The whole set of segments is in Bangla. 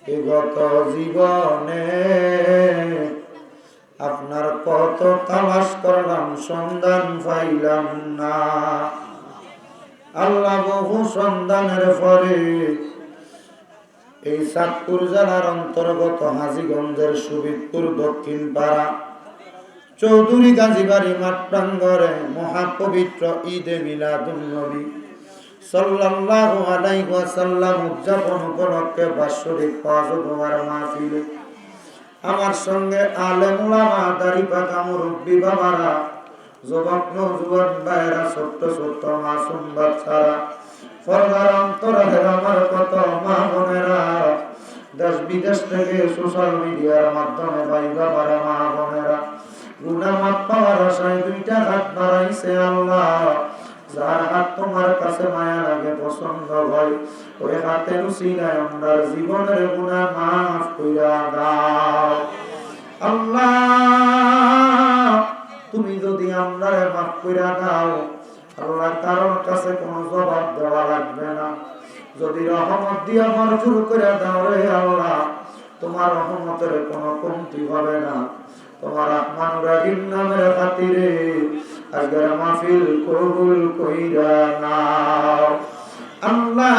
বিগত জীবনে আপনার কত তালাশ করলাম, সন্ধান পাইলাম না। আল্লাহ বহু সন্ধানের পরে এই চাঁদপুর জেলার অন্তর্গত হাজীগঞ্জের সুবিদপুর দক্ষিণ পাড়া চৌধুরী গাজীবাড়ি মাঠ প্রাঙ্গণে মহাপবিত্র ঈদে মিলাদুন্নবী সাল্লাল্লাহু আলাইহি ওয়াসাল্লাম উদযাপন উপলক্ষে বাৎসরিক ওয়াজ ও দোয়ার মাহফিলে আমার সঙ্গে আলেম উলামা, দাড়ি পাকা মুরব্বি বাবারা, যুবক নওজোয়ান ভাইরা, ছোট্ট ছোট্ট মাসুম বাচ্চারা, পর্দার অন্তরালের আমার কত মা বোনেরা, দেশ বিদেশ থেকে সোশ্যাল মিডিয়ার মাধ্যমে ভাই বাবারা, মা বোনেরা, গুনাহ মাফ পাওয়ার আশায় দুইটা হাত বাড়াইছে। আল্লাহ, যার হাত তোমার কাছে মায়া লাগে, পছন্দ হয়, ওই হাতের উসিলায় আমরার জীবনের গুনাহ মাফ কইরা দাও। আল্লাহ, তুমি যদি আমরারে মাফ কইরা দাও, আল্লাহ কারোর কাছে কোনো জবাব দেওয়া লাগবে না। যদি রহমত দিয়া মঞ্জুর করে দাও রে আল্লাহ, তোমার রহমতের কোনো কমতি হবে না। তোমার রহমান রহিম নামের খাতিরে আজকের মাহফিল কবুল কইরা নাও। আল্লাহ,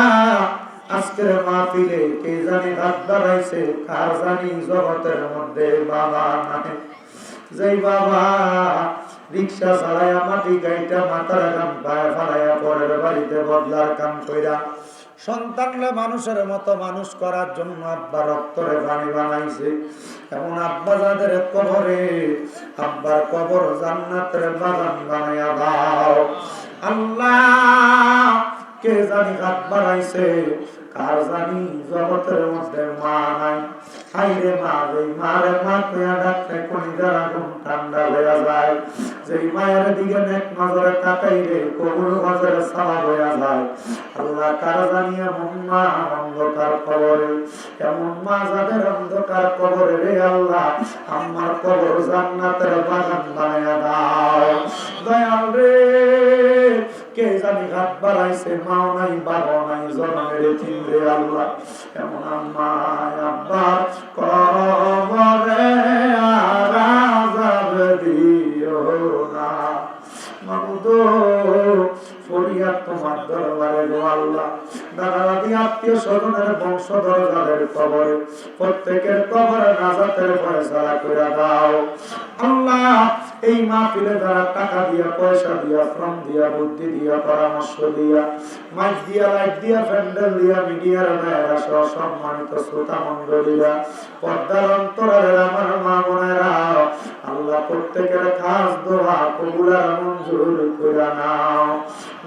আজকের মাহফিলে কে জানি হাত বাড়াইছে, কার জানি জগতের মধ্যে বাবা নাই। যেই বাবা রিক্সা চালাইয়া মাটি গাইটা মাথার গান পায়ে ফালাইয়া পরের বাড়িতে বদলার কাম কইরা সন্তানলে মানুষের মতো মানুষ করার জন্য আব্বা রক্তরে পানি বানাইছে, এমন আব্বা যাদের কবরে আব্বার কবর জান্নাতের বাগান বানাইয়া দাও। আল্লাহ, কে জানি হাত বাড়াইছে, কার জানি জগতের মধ্যে মা নাই। হাইরে মা, যেই মারে মা কইয়া ডাকলে কলিজার আগুন ঠান্ডা হইয়া যায়। যেই মায়ের দিকে নেক নজরে তাকাইলে কবুল নজরে সওয়াব হইয়া যায়। আল্লাহ, কার জানি এমন মা অন্ধকার কবরে, এমন মা যাদের অন্ধকার কবরে রে আল্লাহ, আমার কবর জান্নাতের বাগান বানাইয়া দাও। দয়াল রে, কে জানি হাত বাড়াইছে, মাও নাই, বাবাও নাই, জন্মের এতিম রে আল্লাহ, এমন আম্মা আব্বা কবরে আযাব দিও না। মাবুদ, ফরিয়াদ তোমার দরবারে গো আল্লাহ, দাদা দাদি আত্মীয় স্বজনের বংশধর যাদের কবরে, প্রত্যেকের কবরে নাজাতের ফয়সালা করে দাও। আল্লাহ, এই মাহফিলে যারা টাকা দিয়া, পয়সা দিয়া, শ্রম দিয়া, বুদ্ধি দিয়া, পরামর্শ দিয়া, মাইক দিয়া, লাইট দিয়া, প্যান্ডেল দিয়া, মিডিয়ার ভাইয়েরা সহ সম্মানিত শ্রোতা মন্ডলীরা, পর্দার অন্তরালের আমার মা বোনেরা, আল্লাহ প্রত্যেকের খাস দোয়া কবুল আর মঞ্জুর করে নাও।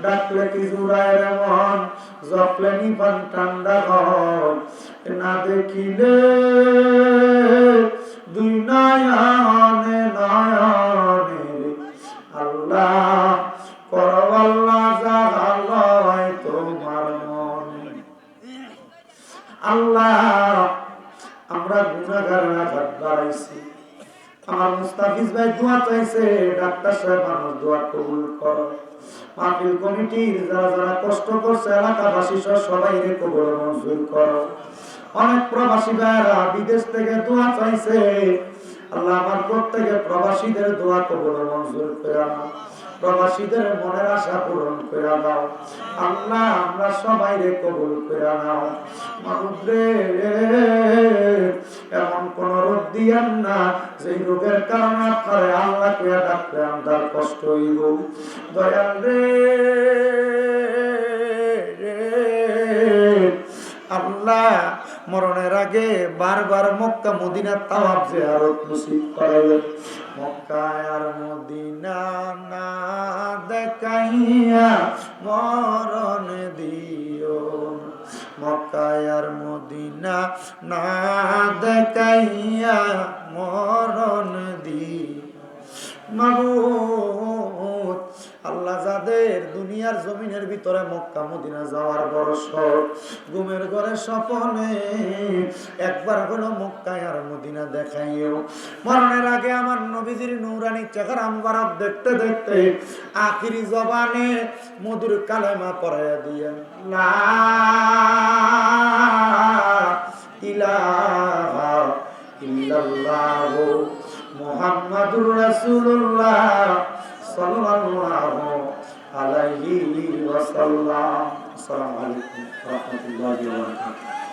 ডাকলে কি জুড়ায় রে মন, জপলে নিপান ঠান্ডা ঘর, না দেখিলে দুই নয়নে নয়নে আল্লাহ করো আল্লাহ জাগালয় তোমার মনে। আল্লাহ, আমরা গুনাহগাররা হাত বাড়াইছি, আমার মুস্তাফিজ ভাই দোয়া চাইছে, ডাক্তার সাহেব আমার দোয়া কবুল করো। মাহফিল কমিটির যারা যারা কষ্ট করছে, এলাকাবাসী সহ সবাই রে কবুল মঞ্জুর করো। অনেক প্রবাসী ভাইরা বিদেশ থেকে দোয়া চাইছে, আল্লাহ আমার প্রত্যেকে প্রবাসীদের দোয়া কবুল মঞ্জুর করে নাও, প্রবাসীদের মনের আশা পূরণ করে দাও। আল্লাহ, আমরা সবাই রে কবুল করে নাও। মাবুদ রে, এমন কোন রোগ দিয়েন না যে রোগের কারণে আপনার আল্লাহ কইয়া ডাকলে আমার কষ্ট হইব। দয়াল রে, আল্লাহ, মরণের আগে বারবার মক্কা মদিনা তাওয়াফ জিয়ারত নসিব করাইলেন। মক্কা আর মদিনা না দেখাইয়া মরণ দিও, মক্কা আর মদিনা না দেখাইয়া মরণ দিও। মাবুদ, আল্লাহ, যাদের দুনিয়ার জমিনের ভিতরে মক্কা মদিনা যাওয়ার বড় শখ, ঘুমের ঘরে স্বপ্নে একবার হলো মক্কায় আর মদিনা দেখাইও। মরণের আগে আমার নবীজির নূরানি চেহারা মুবারক দেখতে দেখতে আখিরি জবানে মধুর কালেমা পড়াইয়া দিয়েন, লা ইলাহা ইল্লাল্লাহু মুহাম্মাদুর রাসূলুল্লাহ সাল্লাল্লাহু আলাইহি ওয়াসাল্লাম। আসসালামু আলাইকুম ওয়া রাহমাতুল্লাহি ওয়া বারাকাতুহু।